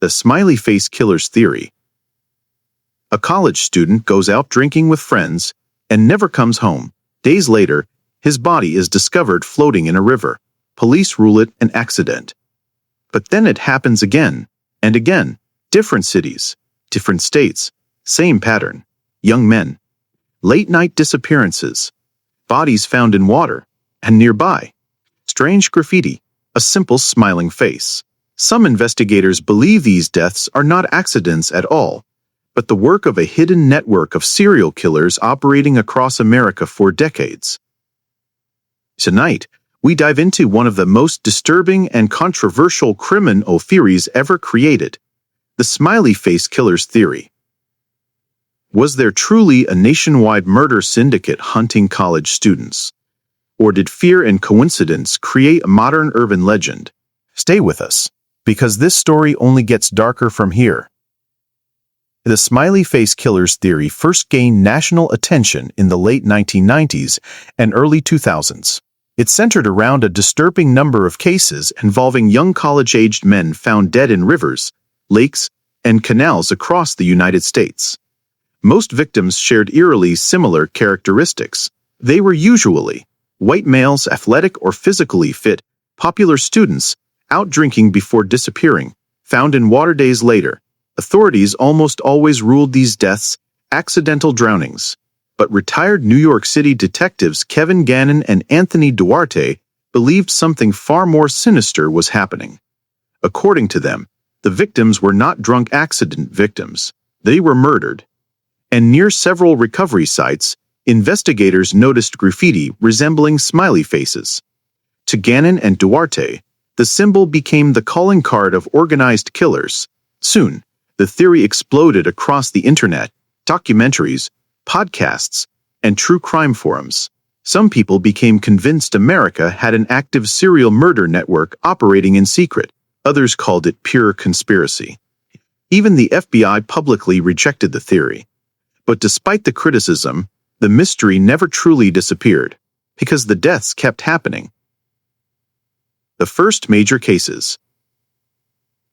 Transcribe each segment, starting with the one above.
The smiley face killer's theory. A college student goes out drinking with friends and never comes home. Days later, his body is discovered floating in a river. Police rule it an accident. But then it happens again and again. Different cities, different states, same pattern. Young men. Late-night disappearances. Bodies found in water and nearby. Strange graffiti. A simple smiling face. Some investigators believe these deaths are not accidents at all, but the work of a hidden network of serial killers operating across America for decades. Tonight, we dive into one of the most disturbing and controversial criminal theories ever created, the smiley face killer's theory. Was there truly a nationwide murder syndicate hunting college students? Or did fear and coincidence create a modern urban legend? Stay with us, because this story only gets darker from here. The smiley face killer's theory first gained national attention in the late 1990s and early 2000s. It centered around a disturbing number of cases involving young college-aged men found dead in rivers, lakes, and canals across the United States. Most victims shared eerily similar characteristics. They were usually white males, athletic or physically fit, popular students, out drinking before disappearing, found in water days later. Authorities almost always ruled these deaths accidental drownings, but retired New York City detectives Kevin Gannon and Anthony Duarte believed something far more sinister was happening. According to them, the victims were not drunk accident victims. They were murdered. And near several recovery sites, investigators noticed graffiti resembling smiley faces. To Gannon and Duarte, the symbol became the calling card of organized killers. Soon, the theory exploded across the internet, documentaries, podcasts, and true crime forums. Some people became convinced America had an active serial murder network operating in secret. Others called it pure conspiracy. Even the FBI publicly rejected the theory. But despite the criticism, the mystery never truly disappeared, because the deaths kept happening. The first major cases.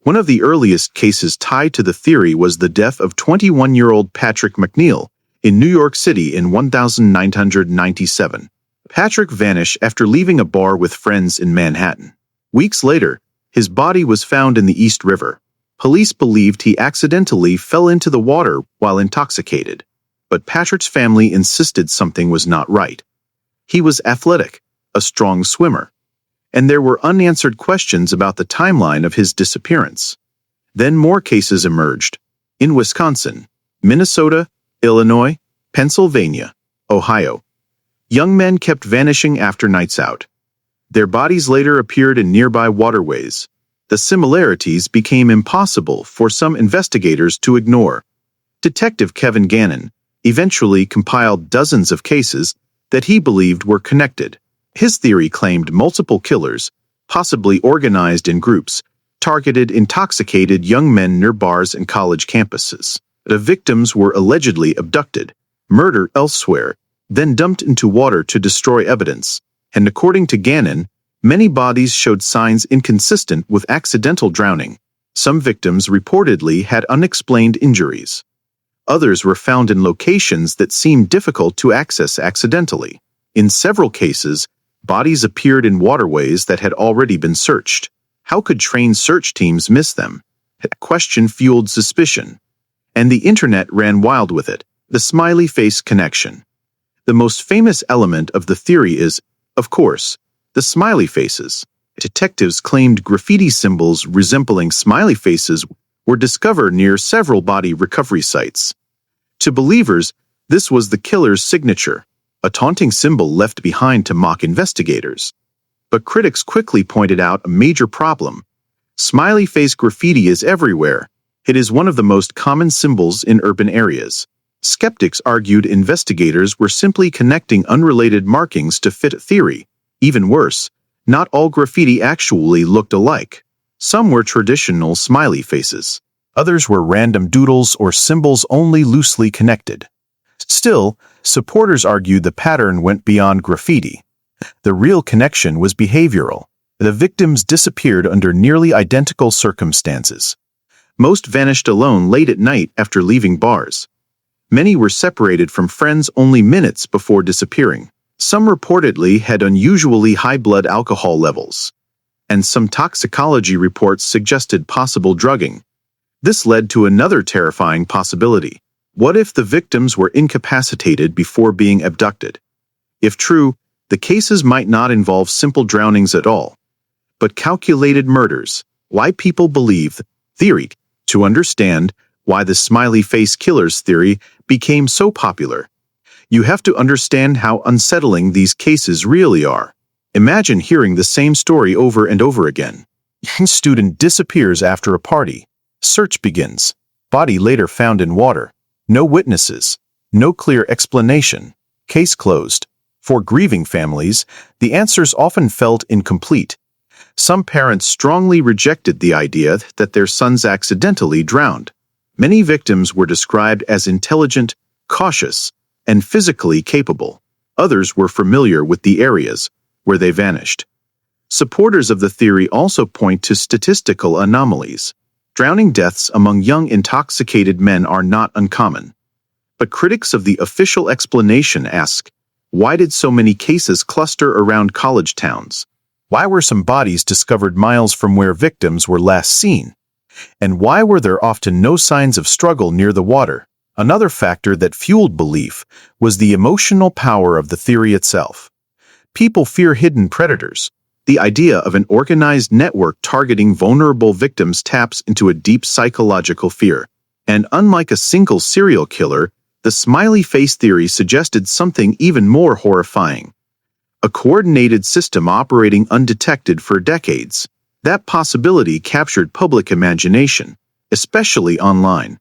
One of the earliest cases tied to the theory was the death of 21-year-old Patrick McNeil in New York City in 1997. Patrick vanished after leaving a bar with friends in Manhattan. Weeks later, his body was found in the East River. Police believed he accidentally fell into the water while intoxicated, but Patrick's family insisted something was not right. He was athletic, a strong swimmer, and there were unanswered questions about the timeline of his disappearance. Then more cases emerged, in Wisconsin, Minnesota, Illinois, Pennsylvania, Ohio. Young men kept vanishing after nights out. Their bodies later appeared in nearby waterways. The similarities became impossible for some investigators to ignore. Detective Kevin Gannon eventually compiled dozens of cases that he believed were connected. His theory claimed multiple killers, possibly organized in groups, targeted intoxicated young men near bars and college campuses. The victims were allegedly abducted, murdered elsewhere, then dumped into water to destroy evidence. And according to Gannon, many bodies showed signs inconsistent with accidental drowning. Some victims reportedly had unexplained injuries. Others were found in locations that seemed difficult to access accidentally. In several cases, bodies appeared in waterways that had already been searched. How could trained search teams miss them? That question fueled suspicion. And the internet ran wild with it. The smiley face connection. The most famous element of the theory is, of course, the smiley faces. Detectives claimed graffiti symbols resembling smiley faces were discovered near several body recovery sites. To believers, this was the killer's signature, a taunting symbol left behind to mock investigators. But critics quickly pointed out a major problem. Smiley face graffiti is everywhere. It is one of the most common symbols in urban areas. Skeptics argued investigators were simply connecting unrelated markings to fit a theory. Even worse, not all graffiti actually looked alike. Some were traditional smiley faces. Others were random doodles or symbols only loosely connected. Still, supporters argued the pattern went beyond graffiti. The real connection was behavioral. The victims disappeared under nearly identical circumstances. Most vanished alone late at night after leaving bars. Many were separated from friends only minutes before disappearing. Some reportedly had unusually high blood alcohol levels, and some toxicology reports suggested possible drugging. This led to another terrifying possibility. What if the victims were incapacitated before being abducted? If true, the cases might not involve simple drownings at all, but calculated murders. Why people believe the theory. To understand why the smiley face killers theory became so popular, you have to understand how unsettling these cases really are. Imagine hearing the same story over and over again. Student disappears after a party. Search begins. Body later found in water. No witnesses. No clear explanation. Case closed. For grieving families, the answers often felt incomplete. Some parents strongly rejected the idea that their sons accidentally drowned. Many victims were described as intelligent, cautious, and physically capable. Others were familiar with the areas where they vanished. Supporters of the theory also point to statistical anomalies. Drowning deaths among young intoxicated men are not uncommon. But critics of the official explanation ask, why did so many cases cluster around college towns? Why were some bodies discovered miles from where victims were last seen? And why were there often no signs of struggle near the water? Another factor that fueled belief was the emotional power of the theory itself. People fear hidden predators. The idea of an organized network targeting vulnerable victims taps into a deep psychological fear. And unlike a single serial killer, the smiley face theory suggested something even more horrifying. A coordinated system operating undetected for decades. That possibility captured public imagination, especially online.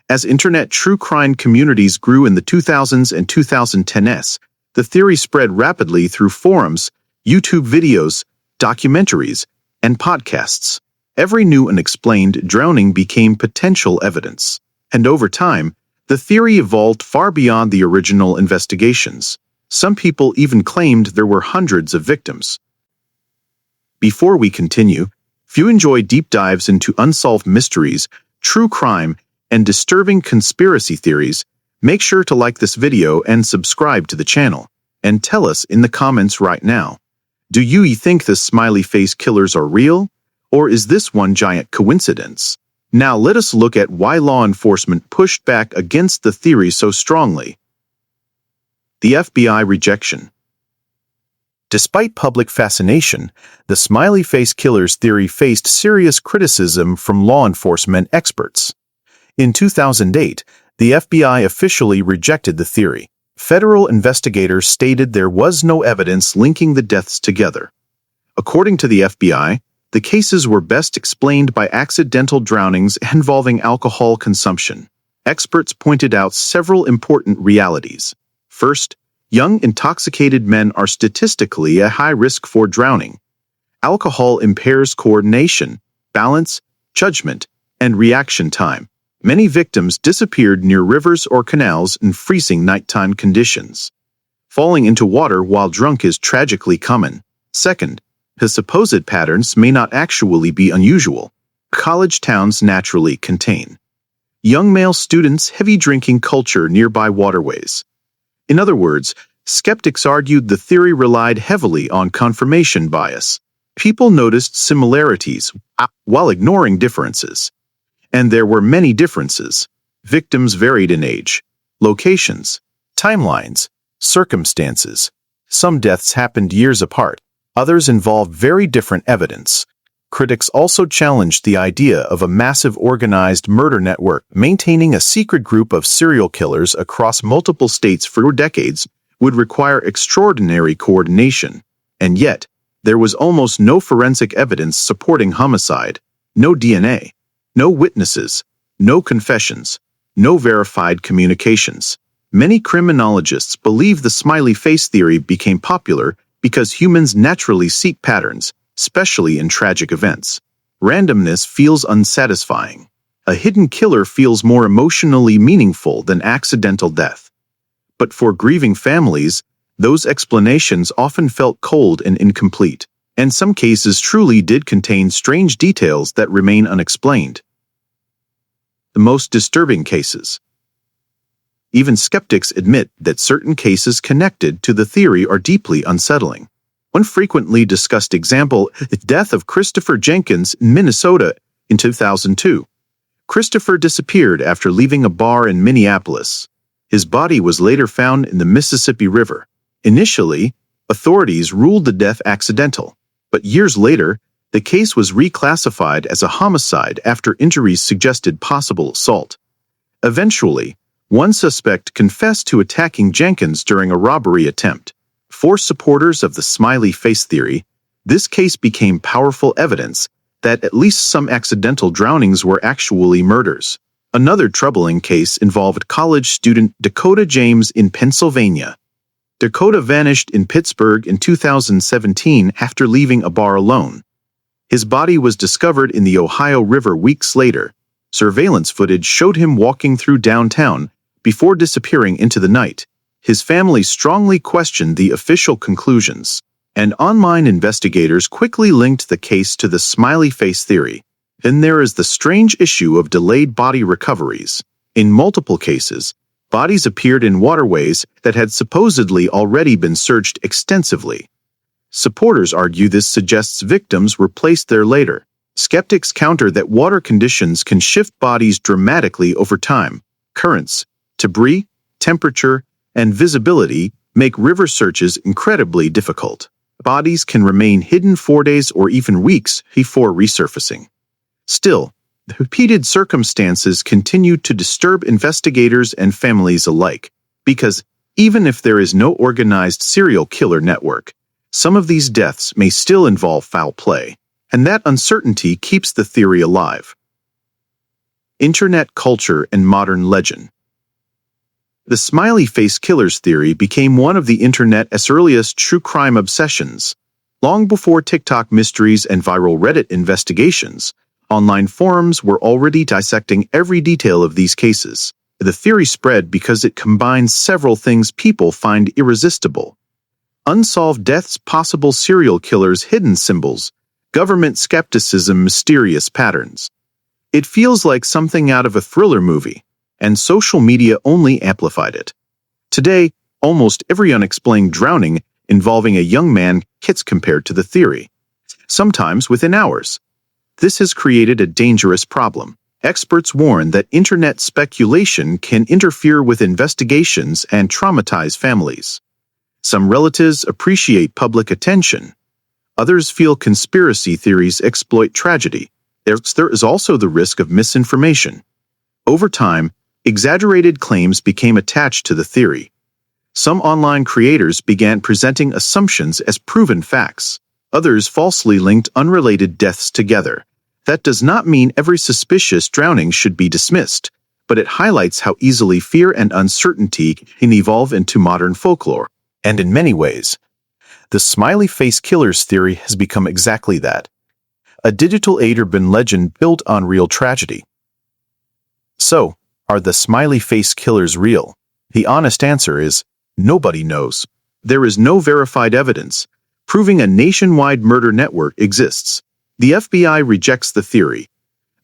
As internet true crime communities grew in the 2000s and 2010s, the theory spread rapidly through forums, YouTube videos, documentaries, and podcasts. Every new unexplained drowning became potential evidence. And over time, the theory evolved far beyond the original investigations. Some people even claimed there were hundreds of victims. Before we continue, if you enjoy deep dives into unsolved mysteries, true crime, and disturbing conspiracy theories, make sure to like this video and subscribe to the channel. And tell us in the comments right now, do you think the smiley face killers are real? Or is this one giant coincidence? Now let us look at why law enforcement pushed back against the theory so strongly. The FBI rejection. Despite public fascination, the smiley face killers theory faced serious criticism from law enforcement experts. In 2008, the FBI officially rejected the theory. Federal investigators stated there was no evidence linking the deaths together. According to the FBI, the cases were best explained by accidental drownings involving alcohol consumption. Experts pointed out several important realities. First, young intoxicated men are statistically at high risk for drowning. Alcohol impairs coordination, balance, judgment, and reaction time. Many victims disappeared near rivers or canals in freezing nighttime conditions. Falling into water while drunk is tragically common. Second, the supposed patterns may not actually be unusual. College towns naturally contain young male students' heavy drinking culture nearby waterways. In other words, skeptics argued the theory relied heavily on confirmation bias. People noticed similarities while ignoring differences. And there were many differences. Victims varied in age, locations, timelines, circumstances. Some deaths happened years apart. Others involved very different evidence. Critics also challenged the idea of a massive organized murder network. Maintaining a secret group of serial killers across multiple states for decades would require extraordinary coordination. And yet, there was almost no forensic evidence supporting homicide, no DNA, no witnesses, no confessions, no verified communications. Many criminologists believe the smiley face theory became popular because humans naturally seek patterns, especially in tragic events. Randomness feels unsatisfying. A hidden killer feels more emotionally meaningful than accidental death. But for grieving families, those explanations often felt cold and incomplete, and some cases truly did contain strange details that remain unexplained. The most disturbing cases. Even skeptics admit that certain cases connected to the theory are deeply unsettling. One frequently discussed example is the death of Christopher Jenkins in Minnesota in 2002. Christopher disappeared after leaving a bar in Minneapolis. His body was later found in the Mississippi River. Initially, authorities ruled the death accidental, but years later, the case was reclassified as a homicide after injuries suggested possible assault. Eventually, one suspect confessed to attacking Jenkins during a robbery attempt. For supporters of the smiley face theory, this case became powerful evidence that at least some accidental drownings were actually murders. Another troubling case involved college student Dakota James in Pennsylvania. Dakota vanished in Pittsburgh in 2017 after leaving a bar alone. His body was discovered in the Ohio River weeks later. Surveillance footage showed him walking through downtown before disappearing into the night. His family strongly questioned the official conclusions, and online investigators quickly linked the case to the smiley face theory. Then there is the strange issue of delayed body recoveries. In multiple cases, bodies appeared in waterways that had supposedly already been searched extensively. Supporters argue this suggests victims were placed there later. Skeptics counter that water conditions can shift bodies dramatically over time. Currents, debris, temperature, and visibility make river searches incredibly difficult. Bodies can remain hidden for days or even weeks before resurfacing. Still, the repeated circumstances continue to disturb investigators and families alike, because even if there is no organized serial killer network, some of these deaths may still involve foul play, and that uncertainty keeps the theory alive. Internet culture and modern legend. The smiley face killers theory became one of the internet's earliest true crime obsessions. Long before TikTok mysteries and viral Reddit investigations, online forums were already dissecting every detail of these cases. The theory spread because it combines several things people find irresistible: unsolved deaths, possible serial killers, hidden symbols, government skepticism, mysterious patterns. It feels like something out of a thriller movie, and social media only amplified it. Today, almost every unexplained drowning involving a young man gets compared to the theory, sometimes within hours. This has created a dangerous problem. Experts warn that internet speculation can interfere with investigations and traumatize families. Some relatives appreciate public attention. Others feel conspiracy theories exploit tragedy. There is also the risk of misinformation. Over time, exaggerated claims became attached to the theory. Some online creators began presenting assumptions as proven facts. Others falsely linked unrelated deaths together. That does not mean every suspicious drowning should be dismissed, but it highlights how easily fear and uncertainty can evolve into modern folklore. And in many ways, the smiley face killers theory has become exactly that: a digital urban legend built on real tragedy. So, are the smiley face killers real? The honest answer is, nobody knows. There is no verified evidence proving a nationwide murder network exists. The FBI rejects the theory.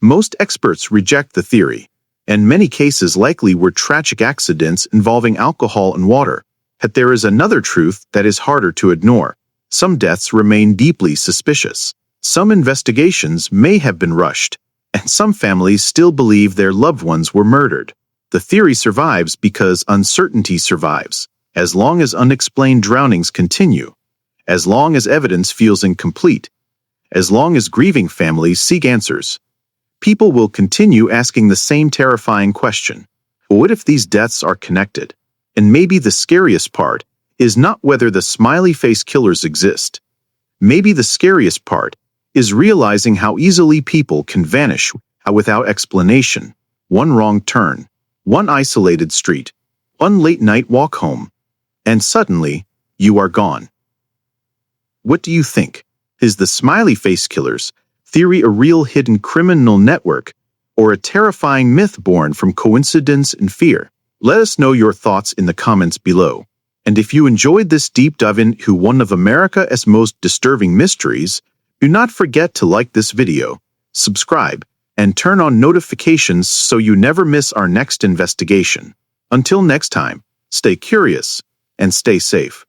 Most experts reject the theory, and many cases likely were tragic accidents involving alcohol and water. Yet there is another truth that is harder to ignore. Some deaths remain deeply suspicious. Some investigations may have been rushed, and some families still believe their loved ones were murdered. The theory survives because uncertainty survives. As long as unexplained drownings continue, as long as evidence feels incomplete, as long as grieving families seek answers, people will continue asking the same terrifying question: what if these deaths are connected? And maybe the scariest part is not whether the smiley face killers exist. Maybe the scariest part is realizing how easily people can vanish without explanation. One wrong turn, one isolated street, one late night walk home, and suddenly, you are gone. What do you think? Is the smiley face killers theory a real hidden criminal network, or a terrifying myth born from coincidence and fear? Let us know your thoughts in the comments below. And if you enjoyed this deep dive into one of America's most disturbing mysteries, do not forget to like this video, subscribe, and turn on notifications so you never miss our next investigation. Until next time, stay curious and stay safe.